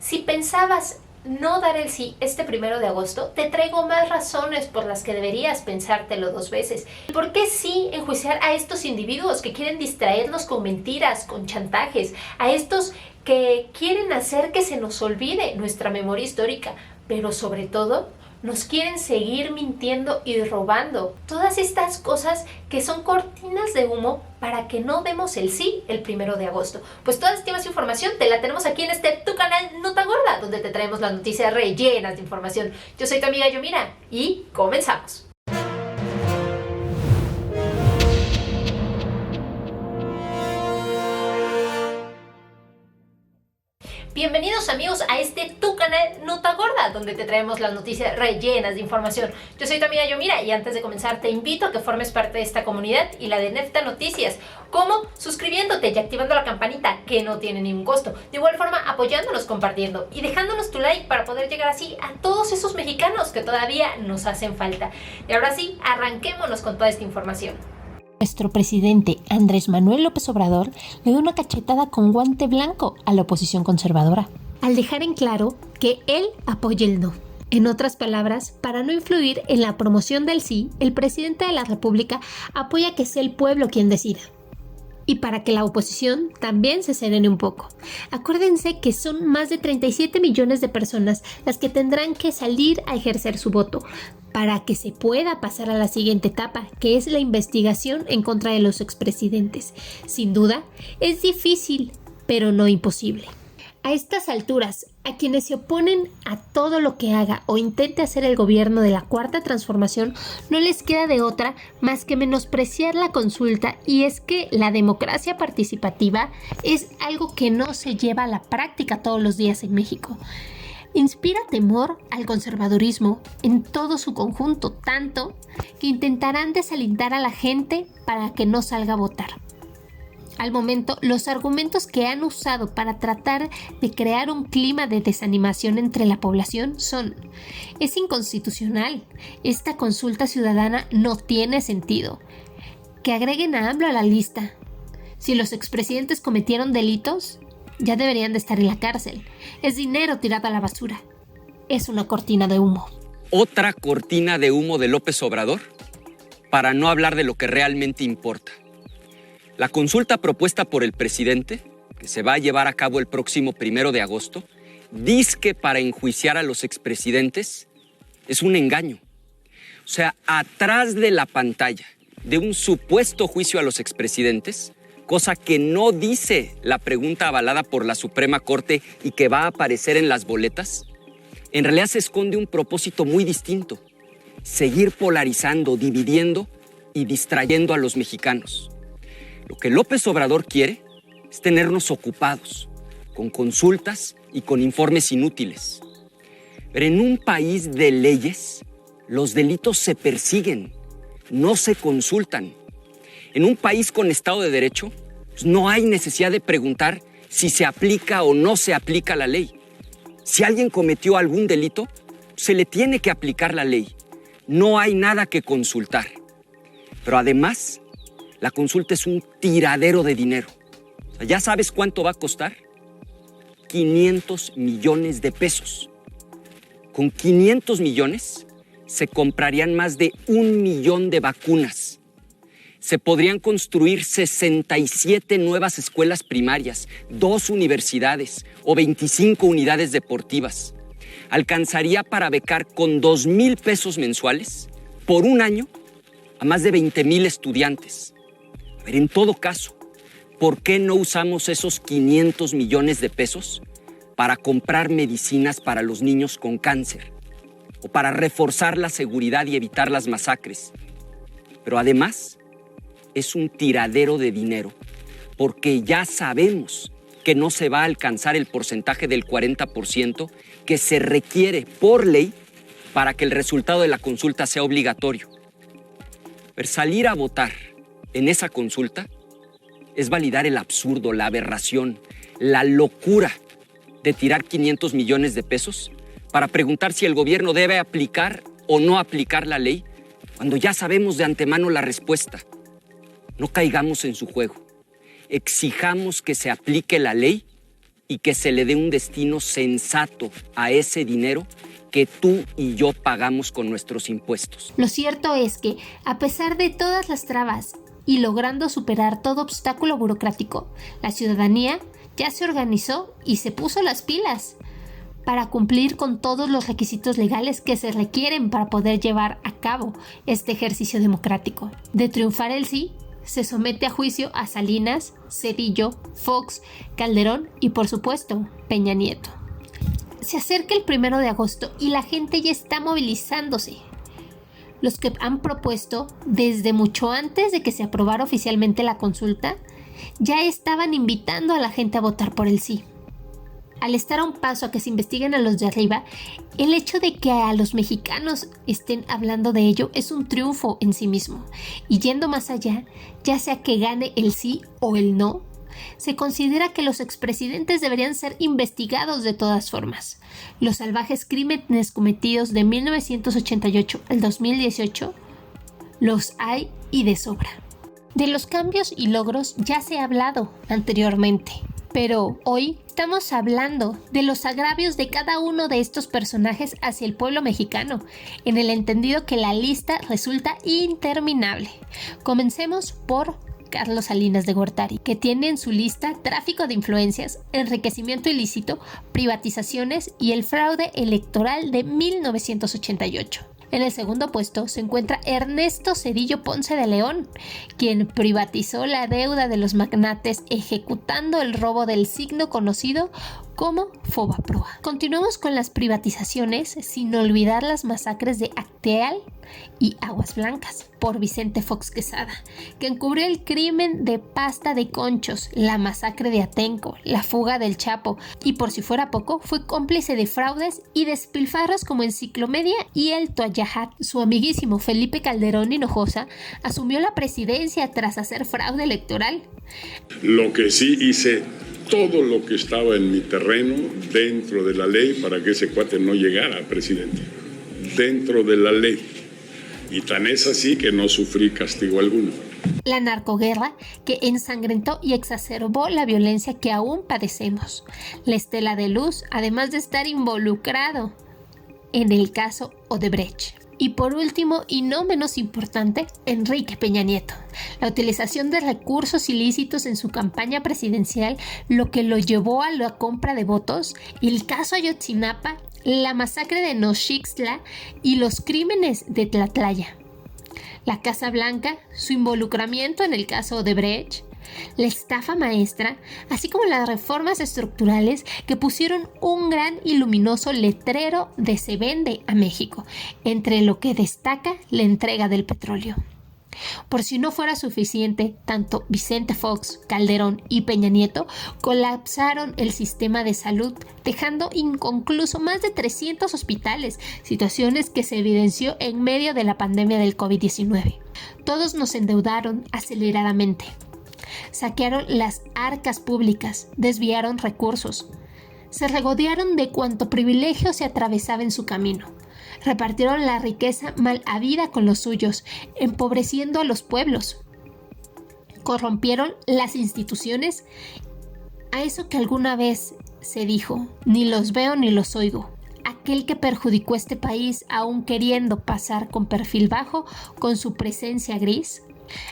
Si pensabas no dar el sí este 1 de agosto, te traigo más razones por las que deberías pensártelo 2 veces. ¿Por qué sí enjuiciar a estos individuos que quieren distraernos con mentiras, con chantajes? A estos que quieren hacer que se nos olvide nuestra memoria histórica, pero sobre todo nos quieren seguir mintiendo y robando. Todas estas cosas que son cortinas de humo para que no demos el sí el 1 de agosto. Pues toda esta más información te la tenemos aquí en tu canal Nota Gorda, donde te traemos las noticias rellenas de información. Yo soy tu amiga Yomira y comenzamos. Bienvenidos amigos a tu canal Nota Gorda, donde te traemos las noticias rellenas de información. Yo soy tu amiga Yomira y antes de comenzar te invito a que formes parte de esta comunidad y la de Nefta Noticias. ¿Cómo? Suscribiéndote y activando la campanita, que no tiene ningún costo. De igual forma apoyándonos, compartiendo y dejándonos tu like para poder llegar así a todos esos mexicanos que todavía nos hacen falta. Y ahora sí, arranquémonos con toda esta información. Nuestro presidente Andrés Manuel López Obrador le dio una cachetada con guante blanco a la oposición conservadora, al dejar en claro que él apoya el no. En otras palabras, para no influir en la promoción del sí, el presidente de la República apoya que sea el pueblo quien decida. Y para que la oposición también se serene un poco. Acuérdense que son más de 37 millones de personas las que tendrán que salir a ejercer su voto para que se pueda pasar a la siguiente etapa, que es la investigación en contra de los expresidentes. Sin duda, es difícil, pero no imposible. A estas alturas, a quienes se oponen a todo lo que haga o intente hacer el gobierno de la Cuarta Transformación, no les queda de otra más que menospreciar la consulta, y es que la democracia participativa es algo que no se lleva a la práctica todos los días en México. Inspira temor al conservadurismo en todo su conjunto, tanto que intentarán desalentar a la gente para que no salga a votar. Al momento, los argumentos que han usado para tratar de crear un clima de desanimación entre la población son: es inconstitucional, esta consulta ciudadana no tiene sentido, que agreguen a AMLO a la lista, si los expresidentes cometieron delitos, ya deberían de estar en la cárcel, es dinero tirado a la basura, es una cortina de humo. Otra cortina de humo de López Obrador para no hablar de lo que realmente importa. La consulta propuesta por el presidente, que se va a llevar a cabo el próximo 1 de agosto, dizque para enjuiciar a los expresidentes, es un engaño. O sea, atrás de la pantalla de un supuesto juicio a los expresidentes, cosa que no dice la pregunta avalada por la Suprema Corte y que va a aparecer en las boletas, en realidad se esconde un propósito muy distinto: seguir polarizando, dividiendo y distrayendo a los mexicanos. Lo que López Obrador quiere es tenernos ocupados con consultas y con informes inútiles. Pero en un país de leyes, los delitos se persiguen, no se consultan. En un país con Estado de Derecho, pues no hay necesidad de preguntar si se aplica o no se aplica la ley. Si alguien cometió algún delito, se le tiene que aplicar la ley. No hay nada que consultar. Pero además, la consulta es un tiradero de dinero. O sea, ¿ya sabes cuánto va a costar? 500 millones de pesos. Con 500 millones se comprarían más de 1 millón de vacunas. Se podrían construir 67 nuevas escuelas primarias, 2 universidades o 25 unidades deportivas. Alcanzaría para becar con 2,000 pesos mensuales por un año a más de 20,000 estudiantes. Pero en todo caso, ¿por qué no usamos esos 500 millones de pesos para comprar medicinas para los niños con cáncer o para reforzar la seguridad y evitar las masacres? Pero además, es un tiradero de dinero, porque ya sabemos que no se va a alcanzar el porcentaje del 40% que se requiere por ley para que el resultado de la consulta sea obligatorio. Pero salir a votar en esa consulta es validar el absurdo, la aberración, la locura de tirar 500 millones de pesos para preguntar si el gobierno debe aplicar o no aplicar la ley, cuando ya sabemos de antemano la respuesta. No caigamos en su juego. Exijamos que se aplique la ley y que se le dé un destino sensato a ese dinero que tú y yo pagamos con nuestros impuestos. Lo cierto es que, a pesar de todas las trabas y logrando superar todo obstáculo burocrático, la ciudadanía ya se organizó y se puso las pilas para cumplir con todos los requisitos legales que se requieren para poder llevar a cabo este ejercicio democrático. De triunfar el sí, se somete a juicio a Salinas, Zedillo, Fox, Calderón y, por supuesto, Peña Nieto. Se acerca el 1 de agosto y la gente ya está movilizándose. Los que han propuesto, desde mucho antes de que se aprobara oficialmente la consulta, ya estaban invitando a la gente a votar por el sí. Al estar a un paso a que se investiguen a los de arriba, el hecho de que a los mexicanos estén hablando de ello es un triunfo en sí mismo. Y yendo más allá, ya sea que gane el sí o el no, se considera que los expresidentes deberían ser investigados de todas formas. Los salvajes crímenes cometidos de 1988 al 2018 los hay y de sobra. De los cambios y logros ya se ha hablado anteriormente, pero hoy estamos hablando de los agravios de cada uno de estos personajes hacia el pueblo mexicano, en el entendido que la lista resulta interminable. Comencemos por Carlos Salinas de Gortari, que tiene en su lista tráfico de influencias, enriquecimiento ilícito, privatizaciones y el fraude electoral de 1988. En el segundo puesto se encuentra Ernesto Zedillo Ponce de León, quien privatizó la deuda de los magnates ejecutando el robo del signo conocido como Fobaproa. Continuamos con las privatizaciones sin olvidar las masacres de Acteal y Aguas Blancas por Vicente Fox Quesada, que encubrió el crimen de Pasta de Conchos, la masacre de Atenco, la fuga del Chapo y, por si fuera poco, fue cómplice de fraudes y despilfarros como Enciclomedia y el Toallajat. Su amiguísimo Felipe Calderón Hinojosa asumió la presidencia tras hacer fraude electoral. Lo que sí hice todo lo que estaba en mi terreno dentro de la ley para que ese cuate no llegara a presidente. Dentro de la ley. Y tan es así que no sufrí castigo alguno. La narcoguerra que ensangrentó y exacerbó la violencia que aún padecemos. La estela de luz, además de estar involucrado en el caso Odebrecht. Y por último, y no menos importante, Enrique Peña Nieto. La utilización de recursos ilícitos en su campaña presidencial, lo que lo llevó a la compra de votos, el caso Ayotzinapa, la masacre de Nochixtla y los crímenes de Tlatlaya. La Casa Blanca, su involucramiento en el caso Odebrecht, la estafa maestra, así como las reformas estructurales que pusieron un gran y luminoso letrero de "se vende a México", entre lo que destaca la entrega del petróleo. Por si no fuera suficiente, tanto Vicente Fox, Calderón y Peña Nieto colapsaron el sistema de salud, dejando inconcluso más de 300 hospitales, situaciones que se evidenció en medio de la pandemia del COVID-19. Todos nos endeudaron aceleradamente. Saquearon las arcas públicas, desviaron recursos, se regodearon de cuanto privilegio se atravesaba en su camino, repartieron la riqueza mal habida con los suyos, empobreciendo a los pueblos, corrompieron las instituciones, a eso que alguna vez se dijo, ni los veo ni los oigo. Aquel que perjudicó este país aún queriendo pasar con perfil bajo con su presencia gris,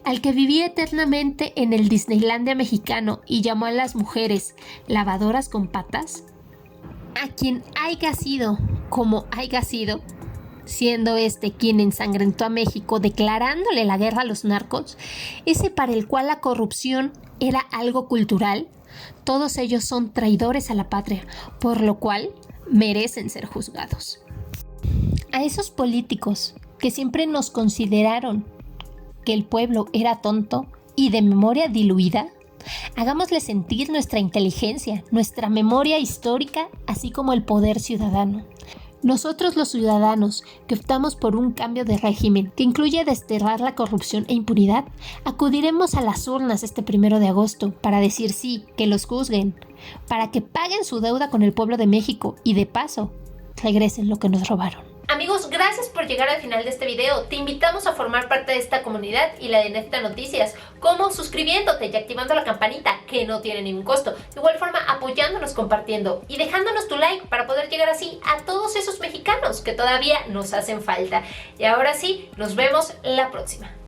al que vivía eternamente en el Disneylandia mexicano y llamó a las mujeres lavadoras con patas, a quien haya sido como haya sido, siendo este quien ensangrentó a México declarándole la guerra a los narcos, ese para el cual la corrupción era algo cultural, todos ellos son traidores a la patria, por lo cual merecen ser juzgados. A esos políticos que siempre nos consideraron que el pueblo era tonto y de memoria diluida, hagámosle sentir nuestra inteligencia, nuestra memoria histórica, así como el poder ciudadano. Nosotros los ciudadanos que optamos por un cambio de régimen que incluye desterrar la corrupción e impunidad, acudiremos a las urnas este 1 de agosto para decir sí, que los juzguen, para que paguen su deuda con el pueblo de México y de paso regresen lo que nos robaron. A Amigos, gracias por llegar al final de este video. Te invitamos a formar parte de esta comunidad y la de Neta Noticias, como suscribiéndote y activando la campanita, que no tiene ningún costo. De igual forma, apoyándonos, compartiendo y dejándonos tu like para poder llegar así a todos esos mexicanos que todavía nos hacen falta. Y ahora sí, nos vemos la próxima.